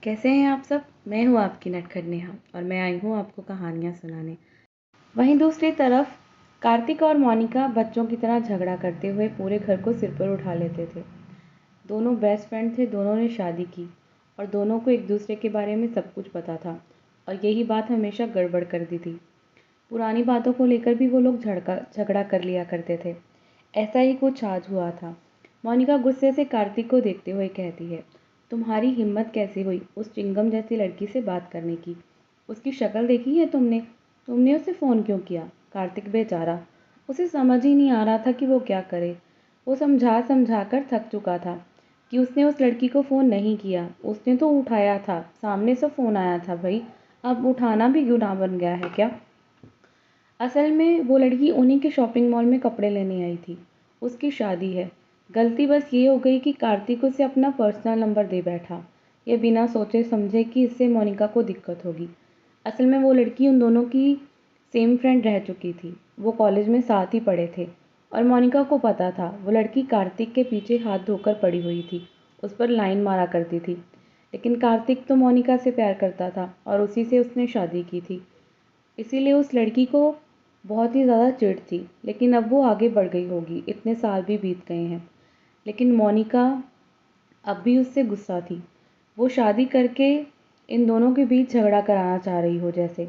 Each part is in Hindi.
कैसे हैं आप सब? मैं हूँ आपकी नटखट नेहा और मैं आई हूँ आपको कहानियाँ सुनाने। वहीं दूसरी तरफ कार्तिक और मोनिका बच्चों की तरह झगड़ा करते हुए पूरे घर को सिर पर उठा लेते थे। दोनों बेस्ट फ्रेंड थे, दोनों ने शादी की और दोनों को एक दूसरे के बारे में सब कुछ पता था और यही बात हमेशा गड़बड़ कर दी थी। पुरानी बातों को लेकर भी वो लोग झगड़ा कर लिया करते थे। ऐसा ही कुछ आज हुआ था। मोनिका गुस्से से कार्तिक को देखते हुए कहती है, तुम्हारी हिम्मत कैसे हुई उस चिंगम जैसी लड़की से बात करने की? उसकी शक्ल देखी है तुमने? तुमने उसे फ़ोन क्यों किया? कार्तिक बेचारा, उसे समझ ही नहीं आ रहा था कि वो क्या करे। वो समझा समझा कर थक चुका था कि उसने उस लड़की को फ़ोन नहीं किया, उसने तो उठाया था, सामने से फ़ोन आया था भाई, अब उठाना भी गुनाह बन गया है क्या? असल में वो लड़की उन्हीं के शॉपिंग मॉल में कपड़े लेने आई थी। उसकी शादी है। गलती बस ये हो गई कि कार्तिक उसे अपना पर्सनल नंबर दे बैठा, ये बिना सोचे समझे कि इससे मोनिका को दिक्कत होगी। असल में वो लड़की उन दोनों की सेम फ्रेंड रह चुकी थी। वो कॉलेज में साथ ही पढ़े थे और मोनिका को पता था वो लड़की कार्तिक के पीछे हाथ धोकर पड़ी हुई थी, उस पर लाइन मारा करती थी। लेकिन कार्तिक तो मोनिका से प्यार करता था और उसी से उसने शादी की थी। इसीलिए उस लड़की को बहुत ही ज़्यादा चिढ़ थी, लेकिन अब वो आगे बढ़ गई होगी, इतने साल भी बीत गए हैं। लेकिन मोनिका अब भी उससे गुस्सा थी। वो शादी करके इन दोनों के बीच झगड़ा कराना चाह रही हो जैसे।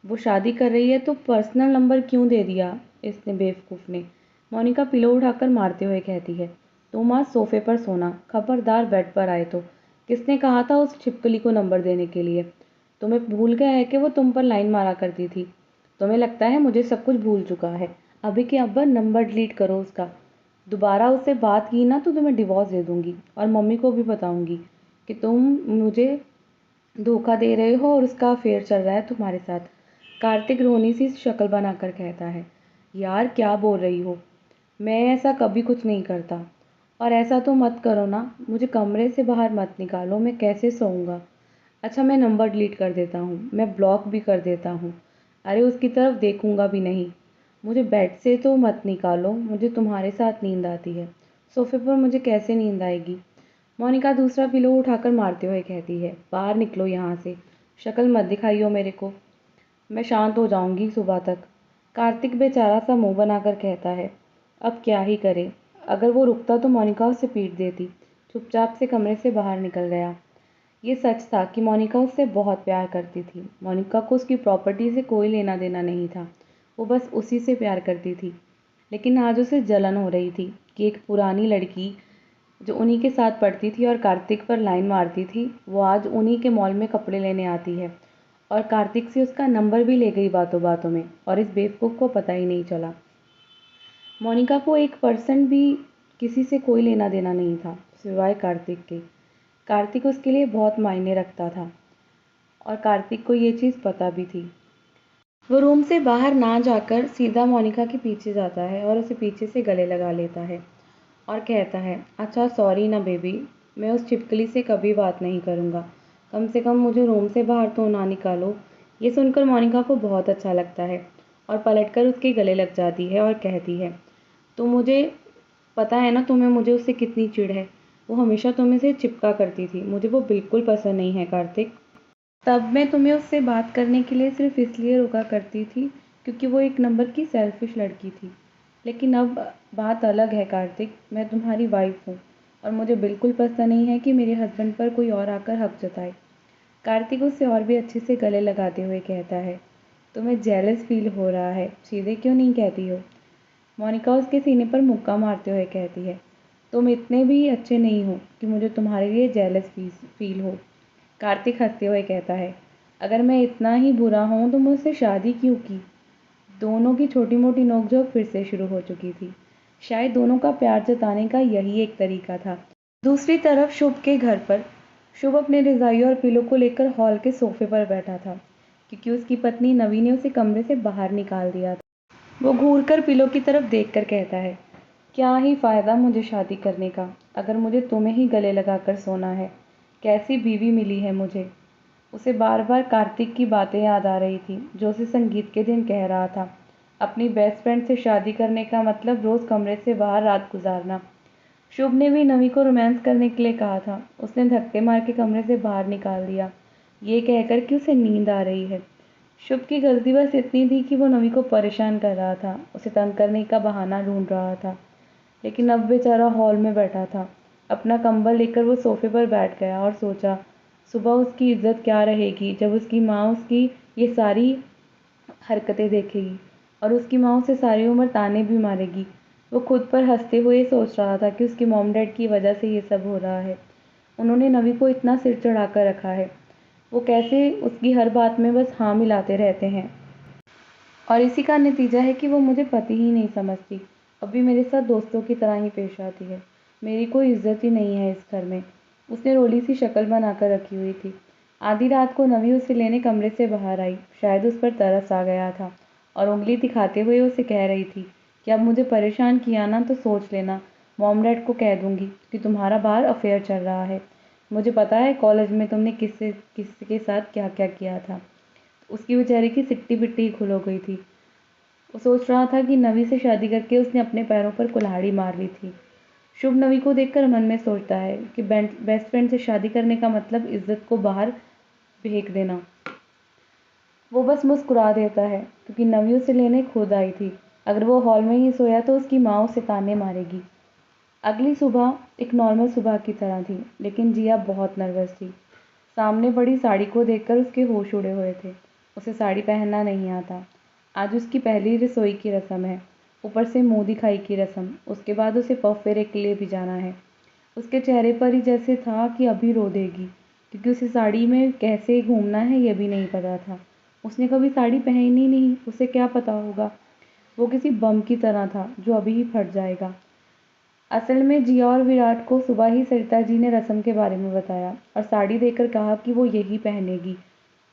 वो शादी कर रही है तो पर्सनल नंबर क्यों दे दिया इसने बेवकूफ़ ने? मोनिका पिलो उठाकर मारते हुए कहती है, तुम आज सोफे पर सोना, खबरदार बेड पर आए तो। किसने कहा था उस छिपकली को नंबर देने के लिए? तुम्हें भूल गया है कि वो तुम पर लाइन मारा करती थी? तुम्हें लगता है मुझे सब कुछ भूल चुका है? अभी के अब्बा नंबर डिलीट करो उसका। दोबारा उससे बात की ना तो तुम्हें डिवोर्स दे दूंगी और मम्मी को भी बताऊंगी कि तुम मुझे धोखा दे रहे हो और उसका अफेयर चल रहा है तुम्हारे साथ। कार्तिक रोनी सी शक्ल बनाकर कहता है, यार क्या बोल रही हो? मैं ऐसा कभी कुछ नहीं करता। और ऐसा तो मत करो ना, मुझे कमरे से बाहर मत निकालो, मैं कैसे सोऊंगा? अच्छा मैं नंबर डिलीट कर देता हूँ, मैं ब्लॉक भी कर देता हूँ। अरे उसकी तरफ देखूंगा भी नहीं। मुझे बेड से तो मत निकालो, मुझे तुम्हारे साथ नींद आती है। सोफे पर मुझे कैसे नींद आएगी? मोनिका दूसरा पिलो उठाकर मारते हुए कहती है, बाहर निकलो यहाँ से, शक्ल मत दिखाइयो मेरे को, मैं शांत हो जाऊंगी सुबह तक। कार्तिक बेचारा सा मुंह बनाकर कहता है, अब क्या ही करे। अगर वो रुकता तो मोनिका उसे पीट देती। चुपचाप से कमरे से बाहर निकल गया। ये सच था कि मोनिका उससे बहुत प्यार करती थी। मोनिका को उसकी प्रॉपर्टी से कोई लेना देना नहीं था, वो बस उसी से प्यार करती थी। लेकिन आज उसे जलन हो रही थी कि एक पुरानी लड़की जो उन्हीं के साथ पढ़ती थी और कार्तिक पर लाइन मारती थी, वो आज उन्हीं के मॉल में कपड़े लेने आती है और कार्तिक से उसका नंबर भी ले गई बातों बातों में, और इस बेवकूफ़ को पता ही नहीं चला। मोनिका को 1% भी किसी से कोई लेना देना नहीं था सिवाय कार्तिक के। कार्तिक उसके लिए बहुत मायने रखता था और कार्तिक को ये चीज़ पता भी थी। वो रूम से बाहर ना जाकर सीधा मोनिका के पीछे जाता है और उसे पीछे से गले लगा लेता है और कहता है, अच्छा सॉरी ना बेबी, मैं उस छिपकली से कभी बात नहीं करूँगा। कम से कम मुझे रूम से बाहर तो ना निकालो। ये सुनकर मोनिका को बहुत अच्छा लगता है और पलटकर उसके गले लग जाती है और कहती है, तो मुझे पता है ना तुम्हें मुझे उससे कितनी चिढ़ है। वो हमेशा तुम्हें से चिपका करती थी, मुझे वो बिल्कुल पसंद नहीं है कार्तिक। तब मैं तुम्हें उससे बात करने के लिए सिर्फ इसलिए रोका करती थी क्योंकि वो एक नंबर की सेल्फिश लड़की थी। लेकिन अब बात अलग है कार्तिक, मैं तुम्हारी वाइफ हूँ और मुझे बिल्कुल पसंद नहीं है कि मेरे हस्बैंड पर कोई और आकर हक जताए। कार्तिक उससे और भी अच्छे से गले लगाते हुए कहता है, तुम्हें जेलस फील हो रहा है, सीधे क्यों नहीं कहती हो? मोनिका उसके सीने पर मुक्का मारते हुए कहती है, तुम इतने भी अच्छे नहीं हो कि मुझे तुम्हारे लिए जेलस फील हो। कार्तिक हंसते हुए कहता है, अगर मैं इतना ही बुरा हूँ तो मुझसे शादी क्यों की? दोनों की छोटी मोटी नोकझोंक फिर से शुरू हो चुकी थी। शायद दोनों का प्यार जताने का यही एक तरीका था। दूसरी तरफ शुभ के घर पर शुभ अपने रजाई और पिलो को लेकर हॉल के सोफे पर बैठा था क्योंकि उसकी पत्नी नवी ने उसे कमरे से बाहर निकाल दिया था। वो घूर कर पिलो की तरफ देख कर कहता है, क्या ही फ़ायदा मुझे शादी करने का अगर मुझे तुम्हें ही गले लगाकर सोना है। कैसी बीवी मिली है मुझे। उसे बार बार कार्तिक की बातें याद आ रही थी जो उसे संगीत के दिन कह रहा था, अपनी बेस्ट फ्रेंड से शादी करने का मतलब रोज़ कमरे से बाहर रात गुजारना। शुभ ने भी नवी को रोमांस करने के लिए कहा था। उसने धक्के मार के कमरे से बाहर निकाल दिया, ये कहकर कि उसे नींद आ रही है। शुभ की गलती बस इतनी थी कि वो नवी को परेशान कर रहा था, उसे तंग करने का बहाना ढूंढ रहा था। लेकिन अब बेचारा हॉल में बैठा था। अपना कंबल लेकर वो सोफे पर बैठ गया और सोचा, सुबह उसकी इज्जत क्या रहेगी जब उसकी माँ उसकी ये सारी हरकतें देखेगी और उसकी माँ उसे सारी उम्र ताने भी मारेगी। वो खुद पर हंसते हुए सोच रहा था कि उसके मॉम डैड की वजह से ये सब हो रहा है। उन्होंने नवी को इतना सिर चढ़ा कर रखा है। वो कैसे उसकी हर बात में बस हाँ मिलाते रहते हैं और इसी का नतीजा है कि वो मुझे पति ही नहीं समझती। अभी मेरे साथ दोस्तों की तरह ही पेश आती है। मेरी कोई इज्जत ही नहीं है इस घर में। उसने रोली सी शक्ल बनाकर रखी हुई थी। आधी रात को नवी उसे लेने कमरे से बाहर आई। शायद उस पर तरस आ गया था और उंगली दिखाते हुए उसे कह रही थी कि अब मुझे परेशान किया ना तो सोच लेना, मॉम डैड को कह दूंगी कि तुम्हारा बाहर अफेयर चल रहा है। मुझे पता है कॉलेज में तुमने किसके साथ क्या क्या किया था। उसकी बेचारे की सिट्टी पिट्टी ही खुल हो गई थी। वो सोच रहा था कि नवी से शादी करके उसने अपने पैरों पर कुल्हाड़ी मार ली थी। शुभ नवी को देखकर मन में सोचता है कि बेस्ट फ्रेंड से शादी करने का मतलब इज्जत को बाहर फेंक देना। वो बस मुस्कुरा देता है क्योंकि नवी उसे लेने खुद आई थी। अगर वो हॉल में ही सोया तो उसकी माँ उसे ताने मारेगी। अगली सुबह एक नॉर्मल सुबह की तरह थी, लेकिन जिया बहुत नर्वस थी। सामने पड़ी साड़ी को देखकर उसके होश उड़े हुए थे। उसे साड़ी पहनना नहीं आता। आज उसकी पहली रसोई की रस्म है, ऊपर से मुंह दिखाई की रस्म। उसके बाद उसे पफ फेरे के लिए भी जाना है। उसके चेहरे पर ही जैसे था कि अभी रो देगी, क्योंकि उसे साड़ी में कैसे घूमना है यह भी नहीं पता था। उसने कभी साड़ी पहनी नहीं, उसे क्या पता होगा। वो किसी बम की तरह था जो अभी ही फट जाएगा। असल में जिया और विराट को सुबह ही सरिता जी ने रस्म के बारे में बताया और साड़ी देकर कहा कि वो यही पहनेगी।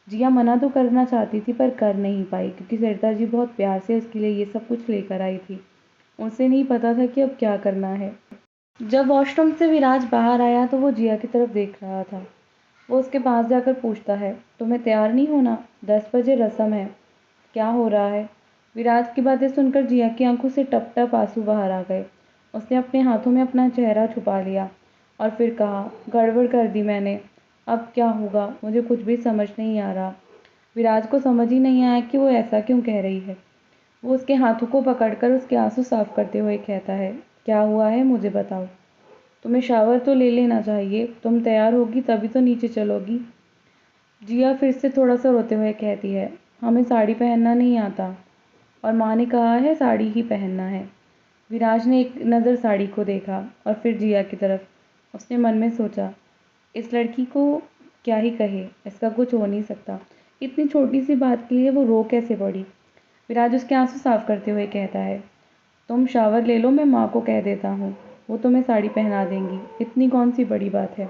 जिया मना तो करना चाहती थी पर कर नहीं पाई, क्योंकि सरिता जी बहुत प्यार से उसके लिए ये सब कुछ लेकर आई थी। उसे नहीं पता था कि अब क्या करना है। जब वॉशरूम से विराज बाहर आया तो वो जिया की तरफ देख रहा था। वो उसके पास जाकर पूछता है, तुम्हें तैयार नहीं होना? 10 बजे रस्म है। क्या हो रहा है? विराज की बातें सुनकर जिया की आंखों से टप टप आंसू बाहर आ गए। उसने अपने हाथों में अपना चेहरा छुपा लिया और फिर कहा, गड़बड़ कर दी मैंने। अब क्या होगा? मुझे कुछ भी समझ नहीं आ रहा। विराज को समझ ही नहीं आया कि वो ऐसा क्यों कह रही है। वो उसके हाथों को पकड़कर उसके आंसू साफ करते हुए कहता है, क्या हुआ है मुझे बताओ। तुम्हें शावर तो ले लेना चाहिए, तुम तैयार होगी तभी तो नीचे चलोगी। जिया फिर से थोड़ा सा रोते हुए कहती है, हमें साड़ी पहनना नहीं आता और माँ ने कहा है साड़ी ही पहनना है। विराज ने एक नज़र साड़ी को देखा और फिर जिया की तरफ। उसने मन में सोचा, इस लड़की को क्या ही कहे, इसका कुछ हो नहीं सकता। इतनी छोटी सी बात के लिए वो रो कैसे पड़ी। विराज उसके आंसू साफ करते हुए कहता है, तुम शावर ले लो, मैं माँ को कह देता हूँ, वो तुम्हें साड़ी पहना देंगी, इतनी कौन सी बड़ी बात है।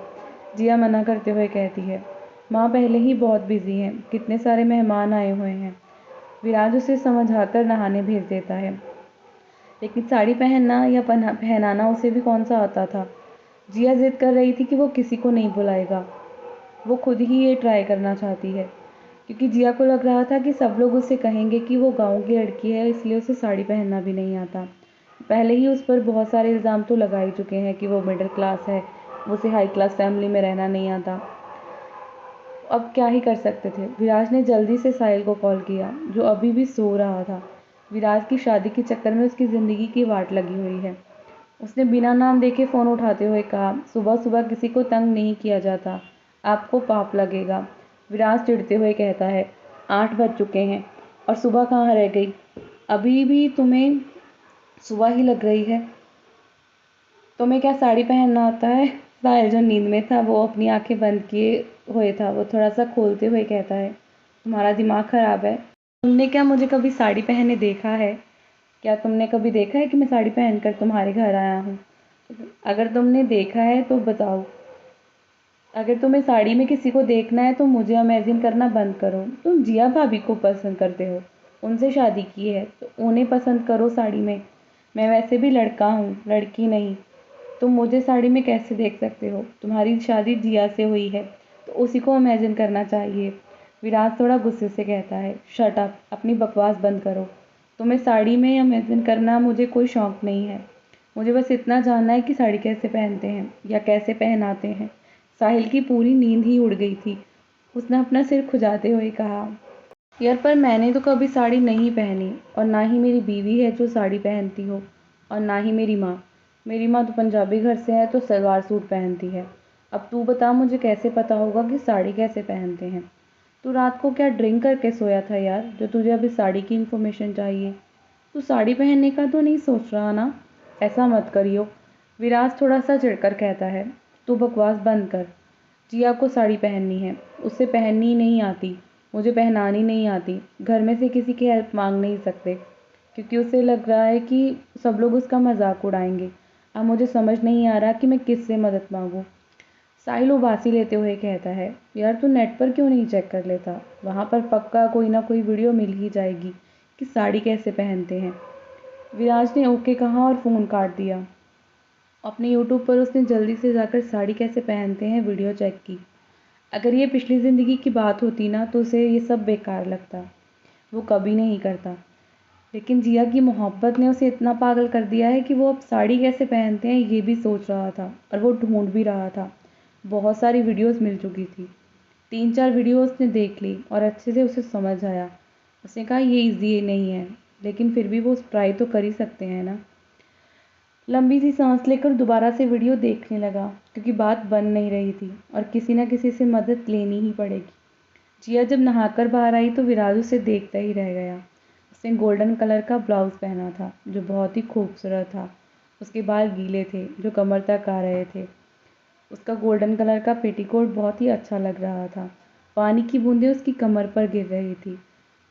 जिया मना करते हुए कहती है, माँ पहले ही बहुत बिजी हैं, कितने सारे मेहमान आए हुए हैं। विराज उसे समझाकर नहाने भेज देता है, लेकिन साड़ी पहनना या पहनाना उसे भी कौन सा आता था। जिया जिद कर रही थी कि वो किसी को नहीं बुलाएगा, वो खुद ही ये ट्राई करना चाहती है, क्योंकि जिया को लग रहा था कि सब लोग उसे कहेंगे कि वो गाँव की लड़की है इसलिए उसे साड़ी पहनना भी नहीं आता। पहले ही उस पर बहुत सारे इल्ज़ाम तो लगा ही चुके हैं कि वो मिडिल क्लास है, उसे हाई क्लास फैमिली में रहना नहीं आता। अब क्या ही कर सकते थे। विराज ने जल्दी से साहिल को कॉल किया, जो अभी भी सो रहा था। विराज की शादी के चक्कर में उसकी ज़िंदगी की वाट लगी हुई है। उसने बिना नाम देखे फ़ोन उठाते हुए कहा, सुबह सुबह किसी को तंग नहीं किया जाता, आपको पाप लगेगा। विराज चिढ़ते हुए कहता है, 8 बज चुके हैं और सुबह कहाँ रह गई? अभी भी तुम्हें सुबह ही लग रही है। तुम्हें क्या साड़ी पहनना आता है? साहिल जो नींद में था वो अपनी आंखें बंद किए हुए था। वो थोड़ा सा खोलते हुए कहता है, तुम्हारा दिमाग खराब है। तुमने क्या मुझे कभी साड़ी पहने देखा है? क्या तुमने कभी देखा है कि मैं साड़ी पहनकर तुम्हारे घर आया हूँ? अगर तुमने देखा है तो बताओ। अगर तुम्हें साड़ी में किसी को देखना है तो मुझे इमेजिन करना बंद करो। तुम जिया भाभी को पसंद करते हो, उनसे शादी की है तो उन्हें पसंद करो साड़ी में। मैं वैसे भी लड़का हूँ, लड़की नहीं। तुम मुझे साड़ी में कैसे देख सकते हो? तुम्हारी शादी जिया से हुई है तो उसी को इमेजिन करना चाहिए। विराज थोड़ा गुस्से से कहता है, शट अप, अपनी बकवास बंद करो। तुम्हें साड़ी में इमेजिन करना मुझे कोई शौक नहीं है। मुझे बस इतना जानना है कि साड़ी कैसे पहनते हैं या कैसे पहनाते हैं। साहिल की पूरी नींद ही उड़ गई थी। उसने अपना सिर खुजाते हुए कहा, यार पर मैंने तो कभी साड़ी नहीं पहनी, और ना ही मेरी बीवी है जो साड़ी पहनती हो, और ना ही मेरी माँ। मेरी माँ तो पंजाबी घर से है तो सलवार सूट पहनती है। अब तू बता, मुझे कैसे पता होगा कि साड़ी कैसे पहनते हैं। तू रात को क्या ड्रिंक करके सोया था यार, जो तुझे अभी साड़ी की इन्फॉर्मेशन चाहिए। तू साड़ी पहनने का तो नहीं सोच रहा ना? ऐसा मत करियो। विराज थोड़ा सा चिढ़कर कहता है, तू बकवास बंद कर। जिया को साड़ी पहननी है, उसे पहननी नहीं आती, मुझे पहनानी नहीं आती। घर में से किसी की हेल्प मांग नहीं सकते, क्योंकि उसे लग रहा है कि सब लोग उसका मजाक उड़ाएंगे। अब मुझे समझ नहीं आ रहा कि मैं किससे मदद मांगूं। साहिल उबासी लेते हुए कहता है, यार तू नेट पर क्यों नहीं चेक कर लेता? वहाँ पर पक्का कोई ना कोई वीडियो मिल ही जाएगी कि साड़ी कैसे पहनते हैं। विराज ने ओके कहा और फ़ोन काट दिया। अपने यूट्यूब पर उसने जल्दी से जाकर साड़ी कैसे पहनते हैं वीडियो चेक की। अगर ये पिछली ज़िंदगी की बात होती ना तो उसे ये सब बेकार लगता, वो कभी नहीं करता। लेकिन जिया की मोहब्बत ने उसे इतना पागल कर दिया है कि वो अब साड़ी कैसे पहनते हैं ये भी सोच रहा था, और वो ढूंढ भी रहा था। बहुत सारी वीडियोस मिल चुकी थी। 3-4 वीडियो उसने देख ली और अच्छे से उसे समझ आया। उसने कहा ये ईजी नहीं है, लेकिन फिर भी वो ट्राई तो कर ही सकते हैं ना। लंबी सी सांस लेकर दोबारा से वीडियो देखने लगा, क्योंकि बात बन नहीं रही थी और किसी न किसी से मदद लेनी ही पड़ेगी। जिया जब नहाकर बाहर आई तो विराज उसे देखता ही रह गया। उसने गोल्डन कलर का ब्लाउज पहना था जो बहुत ही खूबसूरत था। उसके बाल गीले थे जो कमर तक आ रहे थे। उसका गोल्डन कलर का पेटीकोट बहुत ही अच्छा लग रहा था। पानी की बूंदें उसकी कमर पर गिर रही थी।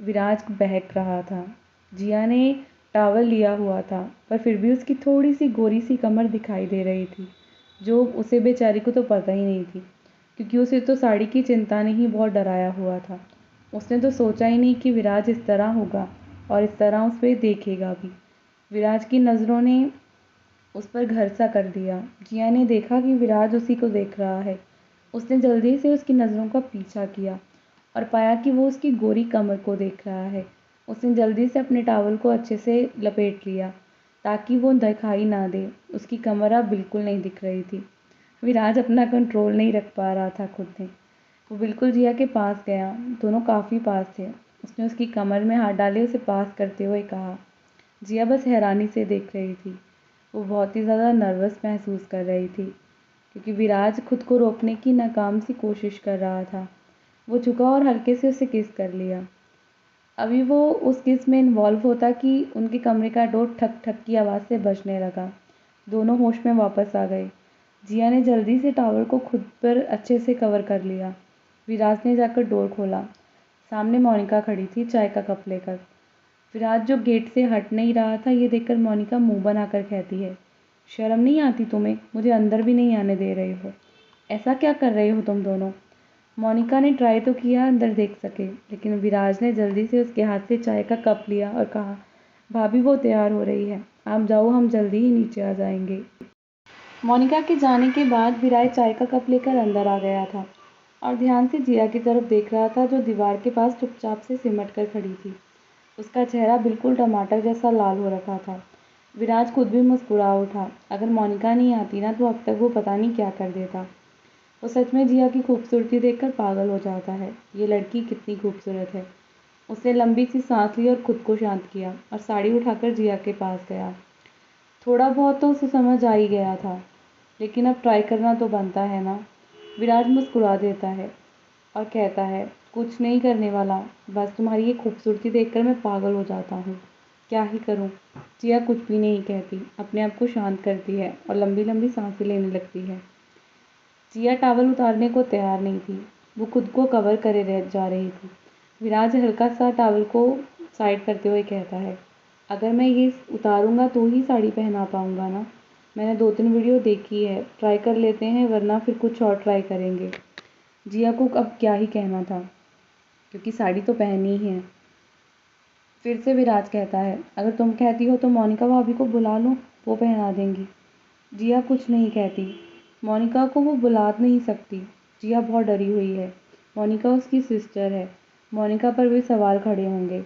विराज बहक रहा था। जिया ने टॉवल लिया हुआ था, पर फिर भी उसकी थोड़ी सी गोरी सी कमर दिखाई दे रही थी, जो उसे बेचारी को तो पता ही नहीं थी, क्योंकि उसे तो साड़ी की चिंता ने ही बहुत डराया हुआ था। उसने तो सोचा ही नहीं कि विराज इस तरह होगा और इस तरह उस पर देखेगा भी। विराज की नज़रों ने उस पर घर सा कर दिया। जिया ने देखा कि विराज उसी को देख रहा है। उसने जल्दी से उसकी नज़रों का पीछा किया और पाया कि वो उसकी गोरी कमर को देख रहा है। उसने जल्दी से अपने टॉवल को अच्छे से लपेट लिया ताकि वो दिखाई ना दे। उसकी कमर अब बिल्कुल नहीं दिख रही थी। विराज अपना कंट्रोल नहीं रख पा रहा था खुद में। वो बिल्कुल जिया के पास गया। दोनों काफ़ी पास थे। उसने उसकी कमर में हाथ डाले उसे पास करते हुए कहा। जिया बस हैरानी से देख रही थी। वो बहुत ही ज़्यादा नर्वस महसूस कर रही थी, क्योंकि विराज खुद को रोकने की नाकाम सी कोशिश कर रहा था। वो झुका और हल्के से उसे किस कर लिया। अभी वो उस किस में इन्वॉल्व होता कि उनके कमरे का डोर ठक ठक की आवाज़ से बजने लगा। दोनों होश में वापस आ गए। जिया ने जल्दी से टॉवल को खुद पर अच्छे से कवर कर लिया। विराज ने जाकर डोर खोला। सामने मोनिका खड़ी थी चाय का कप लेकर। विराज जो गेट से हट नहीं रहा था ये देखकर मोनिका मुंह बनाकर कहती है, शर्म नहीं आती तुम्हें? मुझे अंदर भी नहीं आने दे रहे हो। ऐसा क्या कर रहे हो तुम दोनों? मोनिका ने ट्राई तो किया अंदर देख सके, लेकिन विराज ने जल्दी से उसके हाथ से चाय का कप लिया और कहा, भाभी वो तैयार हो रही है, आप जाओ, हम जल्दी ही नीचे आ जाएंगे। मोनिका के जाने के बाद विराज चाय का कप लेकर अंदर आ गया था और ध्यान से जिया की तरफ देख रहा था, जो दीवार के पास चुपचाप से सिमट कर खड़ी थी। उसका चेहरा बिल्कुल टमाटर जैसा लाल हो रखा था। विराज खुद भी मुस्कुरा उठा। अगर मोनिका नहीं आती ना तो अब तक वो पता नहीं क्या कर देता। वो सच में जिया की खूबसूरती देखकर पागल हो जाता है। ये लड़की कितनी खूबसूरत है। उसने लंबी सी सांस ली और खुद को शांत किया और साड़ी उठाकर जिया के पास गया। थोड़ा बहुत तो उसे समझ आ ही गया था, लेकिन अब ट्राई करना तो बनता है ना। विराज मुस्कुरा देता है और कहता है, कुछ नहीं करने वाला, बस तुम्हारी ये खूबसूरती देखकर मैं पागल हो जाता हूँ। क्या ही करूँ। जिया कुछ भी नहीं कहती, अपने आप को शांत करती है और लंबी लंबी सांसें लेने लगती है। जिया टॉवल उतारने को तैयार नहीं थी। वो खुद को कवर करे रह जा रही थी। विराज हल्का सा टॉवल को साइड करते हुए कहता है, अगर मैं ये उतारूंगा तो ही साड़ी पहना पाऊंगा ना? मैंने 2-3 वीडियो देखी है, ट्राई कर लेते हैं, वरना फिर कुछ और ट्राई करेंगे। जिया को अब क्या ही कहना था, क्योंकि साड़ी तो पहनी ही है। फिर से विराज कहता है, अगर तुम कहती हो तो मोनिका भाभी को बुला लो, वो पहना देंगी। जिया कुछ नहीं कहती। मोनिका को वो बुला नहीं सकती। जिया बहुत डरी हुई है। मोनिका उसकी सिस्टर है। मोनिका पर भी सवाल खड़े होंगे।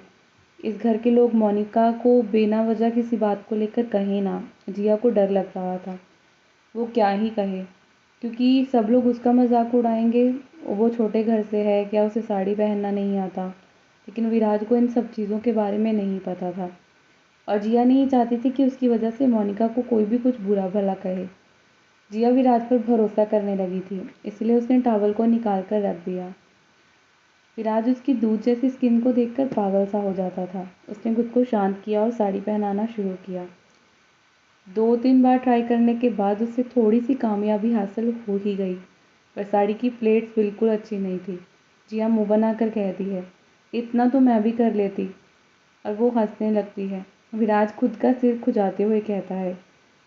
इस घर के लोग मोनिका को बिना वजह किसी बात को लेकर कहें ना। जिया को डर लग रहा था, वो क्या ही कहे, क्योंकि सब लोग उसका मजाक उड़ाएंगे। वो छोटे घर से है, क्या उसे साड़ी पहनना नहीं आता। लेकिन विराज को इन सब चीज़ों के बारे में नहीं पता था, और जिया नहीं चाहती थी कि उसकी वजह से मोनिका को कोई भी कुछ बुरा भला कहे। जिया विराज पर भरोसा करने लगी थी, इसलिए उसने टॉवल को निकाल कर रख दिया। विराज उसकी दूध जैसी स्किन को देखकर पागल सा हो जाता था। उसने खुद को शांत किया और साड़ी पहनाना शुरू किया। 2-3 बार ट्राई करने के बाद उसे थोड़ी सी कामयाबी हासिल हो ही गई, पर साड़ी की प्लेट्स बिल्कुल अच्छी नहीं थी। जिया मुंह बनाकर कहती है, इतना तो मैं भी कर लेती, और वो हंसने लगती है। विराज खुद का सिर खुजाते हुए कहता है,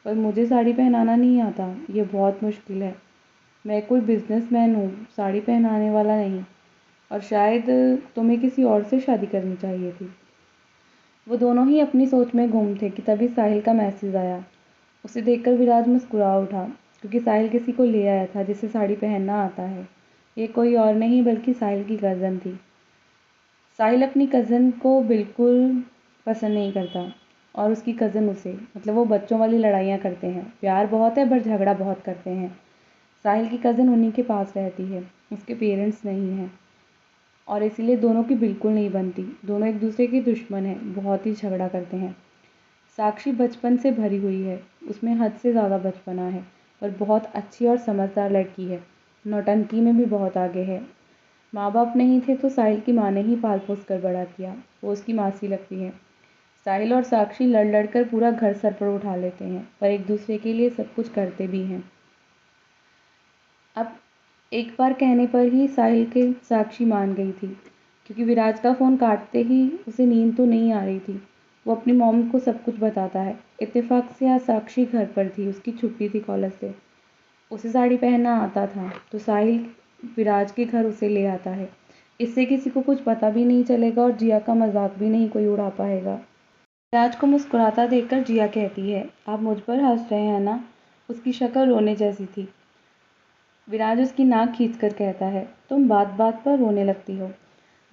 पर मुझे साड़ी पहनाना नहीं आता, ये बहुत मुश्किल है। मैं कोई बिजनेसमैन हूँ, साड़ी पहनाने वाला नहीं, और शायद तुम्हें किसी और से शादी करनी चाहिए थी। वो दोनों ही अपनी सोच में गुम थे कि तभी साहिल का मैसेज आया। उसे देखकर विराज मुस्कुरा उठा, क्योंकि साहिल किसी को ले आया था जिसे साड़ी पहनना आता है। ये कोई और नहीं बल्कि साहिल की कज़न थी। साहिल अपनी कज़न को बिल्कुल पसंद नहीं करता, और उसकी कज़न उसे, मतलब वो बच्चों वाली लड़ाइयाँ करते हैं। प्यार बहुत है पर झगड़ा बहुत करते हैं। साहिल की कज़न उन्हीं के पास रहती है, उसके पेरेंट्स नहीं हैं, और इसीलिए दोनों की बिल्कुल नहीं बनती। दोनों एक दूसरे के दुश्मन हैं, बहुत ही झगड़ा करते हैं। साक्षी बचपन से भरी हुई है, उसमें हद से ज़्यादा बचपना है, पर बहुत अच्छी और समझदार लड़की है। नौटंकी में भी बहुत आगे है। माँ बाप नहीं थे तो साहिल की माँ ने ही पाल पोस कर बड़ा किया, वो उसकी मासी लगती है। साहिल और साक्षी लड़ लड़ कर पूरा घर सर पर उठा लेते हैं, पर एक दूसरे के लिए सब कुछ करते भी हैं। अब एक बार कहने पर ही साहिल के साक्षी मान गई थी, क्योंकि विराज का फ़ोन काटते ही उसे नींद तो नहीं आ रही थी। वो अपनी मॉम को सब कुछ बताता है। इत्तेफाक से आज साक्षी घर पर थी, उसकी छुट्टी थी कॉलेज से। उसे साड़ी पहनना आता था, तो साहिल विराज के घर उसे ले आता है। इससे किसी को कुछ पता भी नहीं चलेगा और जिया का मजाक भी नहीं कोई उड़ा पाएगा। विराज को मुस्कुराता देखकर जिया कहती है, आप मुझ पर हंस रहे हैं ना। उसकी शक्ल रोने जैसी थी। विराज उसकी नाक खींचकर कहता है, तुम बात बात पर रोने लगती हो।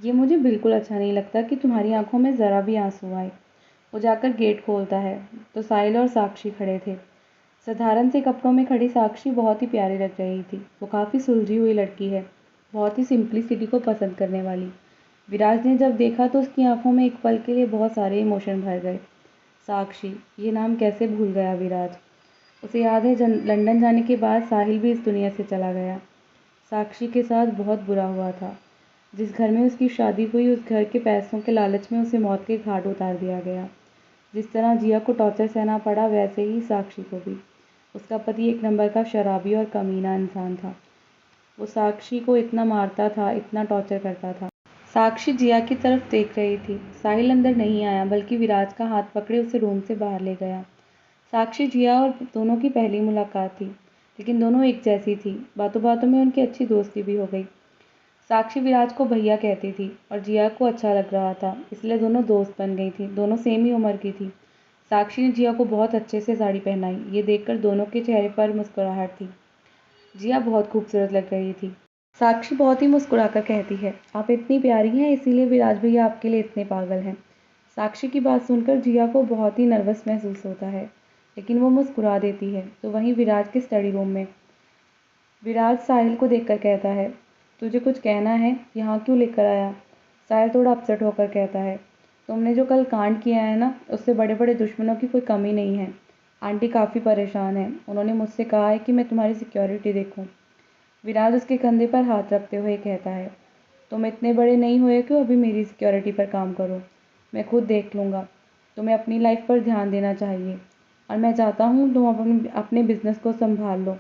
ये मुझे बिल्कुल अच्छा नहीं लगता कि तुम्हारी आंखों में ज़रा भी आंसू आए। वो जाकर गेट खोलता है तो साहिल और साक्षी खड़े थे। साधारण से कपड़ों में खड़ी साक्षी बहुत ही प्यारी लग रही थी। वो काफ़ी सुलझी हुई लड़की है, बहुत ही सिंप्लिसिटी को पसंद करने वाली। विराज ने जब देखा तो उसकी आंखों में एक पल के लिए बहुत सारे इमोशन भर गए। साक्षी, ये नाम कैसे भूल गया विराज। उसे याद है लंदन जाने के बाद साहिल भी इस दुनिया से चला गया। साक्षी के साथ बहुत बुरा हुआ था। जिस घर में उसकी शादी हुई उस घर के पैसों के लालच में उसे मौत के घाट उतार दिया गया। जिस तरह जिया को टॉर्चर सहना पड़ा वैसे ही साक्षी को भी। उसका पति एक नंबर का शराबी और कमीना इंसान था। वो साक्षी को इतना मारता था, इतना टॉर्चर करता था। साक्षी जिया की तरफ देख रही थी। साहिल अंदर नहीं आया बल्कि विराज का हाथ पकड़े उसे रूम से बाहर ले गया। साक्षी जिया और दोनों की पहली मुलाकात थी, लेकिन दोनों एक जैसी थी। बातों बातों में उनकी अच्छी दोस्ती भी हो गई। साक्षी विराज को भैया कहती थी और जिया को अच्छा लग रहा था, इसलिए दोनों दोस्त बन गई थी। दोनों सेम ही उम्र की थी। साक्षी ने जिया को बहुत अच्छे से साड़ी पहनाई। ये देखकर दोनों के चेहरे पर मुस्कुराहट थी। जिया बहुत खूबसूरत लग रही थी। साक्षी बहुत ही मुस्कुराकर कहती है, आप इतनी प्यारी हैं इसीलिए विराज भैया आपके लिए इतने पागल हैं। साक्षी की बात सुनकर जिया को बहुत ही नर्वस महसूस होता है, लेकिन वो मुस्कुरा देती है। तो वहीं विराज के स्टडी रूम में विराज साहिल को देखकर कहता है, तुझे कुछ कहना है, यहाँ क्यों लेकर आया। साहिल थोड़ा अपसेट होकर कहता है, तुमने जो कल कांड किया है ना, उससे बड़े बड़े दुश्मनों की कोई कमी नहीं है। आंटी काफ़ी परेशान है, उन्होंने मुझसे कहा है कि मैं तुम्हारी सिक्योरिटी देखूं। विराज उसके कंधे पर हाथ रखते हुए कहता है, तुम इतने बड़े नहीं हुए कि अभी मेरी सिक्योरिटी पर काम करो। मैं खुद देख लूँगा। तुम्हें अपनी लाइफ पर ध्यान देना चाहिए, और मैं चाहता हूँ तुम अपने बिजनेस को संभाल लो।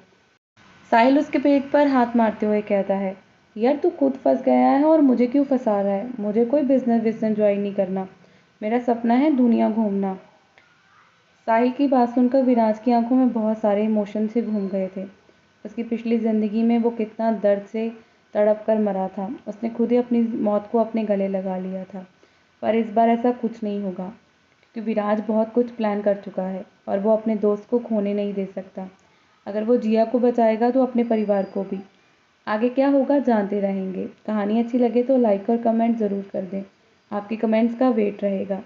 साहिल उसके पेट पर हाथ मारते हुए कहता है, यार तू खुद फंस गया है और मुझे क्यों फंसा रहा है। मुझे कोई बिजनेस विजनेस ज्वाइन नहीं करना। मेरा सपना है दुनिया घूमना। साहिल की बात सुनकर विराज की आंखों में बहुत सारे इमोशन से घूम गए थे। उसकी पिछली ज़िंदगी में वो कितना दर्द से तड़प कर मरा था। उसने खुद ही अपनी मौत को अपने गले लगा लिया था। पर इस बार ऐसा कुछ नहीं होगा, क्योंकि विराज बहुत कुछ प्लान कर चुका है और वो अपने दोस्त को खोने नहीं दे सकता। अगर वो जिया को बचाएगा तो अपने परिवार को भी। आगे क्या होगा जानते रहेंगे। कहानी अच्छी लगे तो लाइक और कमेंट ज़रूर कर दें। आपके कमेंट्स का वेट रहेगा।